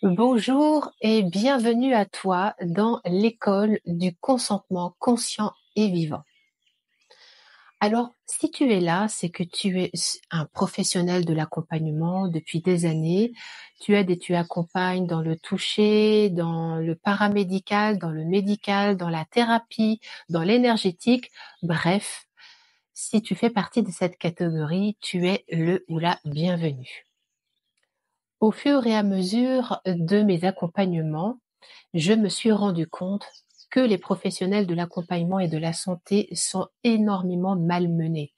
Bonjour et bienvenue à toi dans l'école du consentement conscient et vivant. Alors, si tu es là, c'est que tu es un professionnel de l'accompagnement depuis des années. Tu aides et tu accompagnes dans le toucher, dans le paramédical, dans le médical, dans la thérapie, dans l'énergétique. Bref, si tu fais partie de cette catégorie, tu es le ou la bienvenue. Au fur et à mesure de mes accompagnements, je me suis rendu compte que les professionnels de l'accompagnement et de la santé sont énormément malmenés.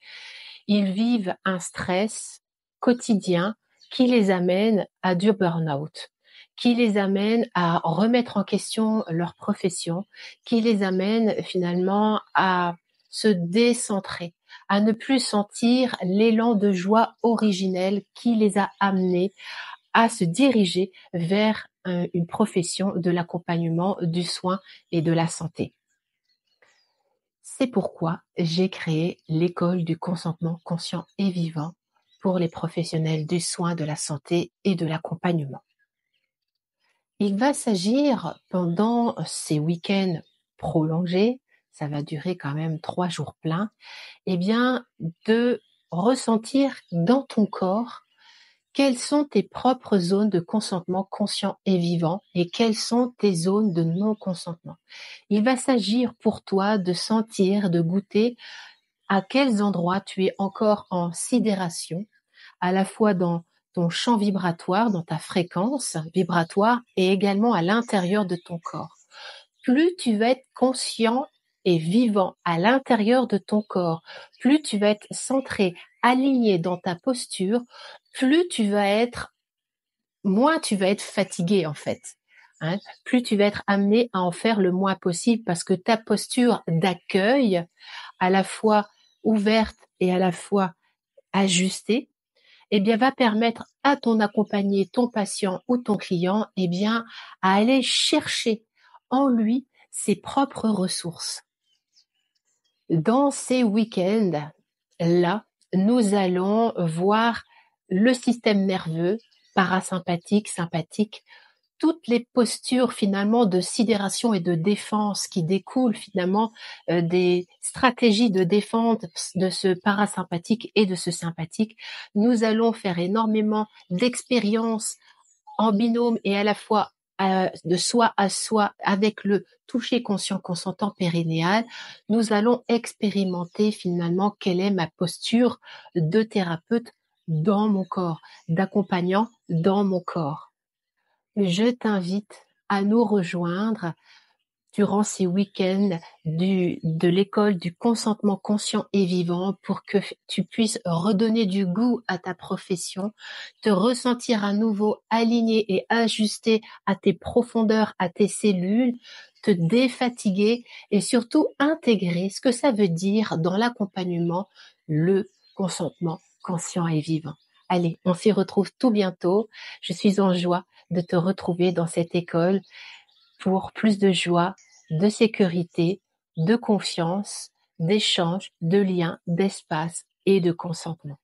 Ils vivent un stress quotidien qui les amène à du burn-out, qui les amène à remettre en question leur profession, qui les amène finalement à se décentrer, à ne plus sentir l'élan de joie originel qui les a amenés à se diriger vers une profession de l'accompagnement, du soin et de la santé. C'est pourquoi j'ai créé l'école du consentement conscient et vivant pour les professionnels du soin, de la santé et de l'accompagnement. Il va s'agir pendant ces week-ends prolongés, ça va durer quand même 3 jours pleins, eh bien, de ressentir dans ton corps quelles sont tes propres zones de consentement conscient et vivant et quelles sont tes zones de non-consentement. Il va s'agir pour toi de sentir, de goûter à quels endroits tu es encore en sidération, à la fois dans ton champ vibratoire, dans ta fréquence vibratoire et également à l'intérieur de ton corps. Plus tu vas être conscient et vivant à l'intérieur de ton corps, plus tu vas être centré, aligné dans ta posture, plus tu vas être, moins tu vas être fatigué en fait. Hein, plus tu vas être amené à en faire le moins possible parce que ta posture d'accueil, à la fois ouverte et à la fois ajustée, eh bien, va permettre à ton accompagné, ton patient ou ton client, eh bien, à aller chercher en lui ses propres ressources. Dans ces week-ends-là, nous allons voir le système nerveux, parasympathique, sympathique, toutes les postures finalement de sidération et de défense qui découlent finalement des stratégies de défense de ce parasympathique et de ce sympathique. Nous allons faire énormément d'expériences en binôme et à la fois de soi à soi avec le toucher conscient consentant périnéal. Nous allons expérimenter finalement quelle est ma posture de thérapeute dans mon corps, d'accompagnant dans mon corps. Je t'invite à nous rejoindre durant ces week-ends de l'école du consentement conscient et vivant pour que tu puisses redonner du goût à ta profession, te ressentir à nouveau aligné et ajusté à tes profondeurs, à tes cellules, te défatiguer et surtout intégrer ce que ça veut dire dans l'accompagnement, le consentement conscient et vivant. Allez, on s'y retrouve tout bientôt. Je suis en joie de te retrouver dans cette école pour plus de joie, de sécurité, de confiance, d'échange, de lien, d'espace et de consentement.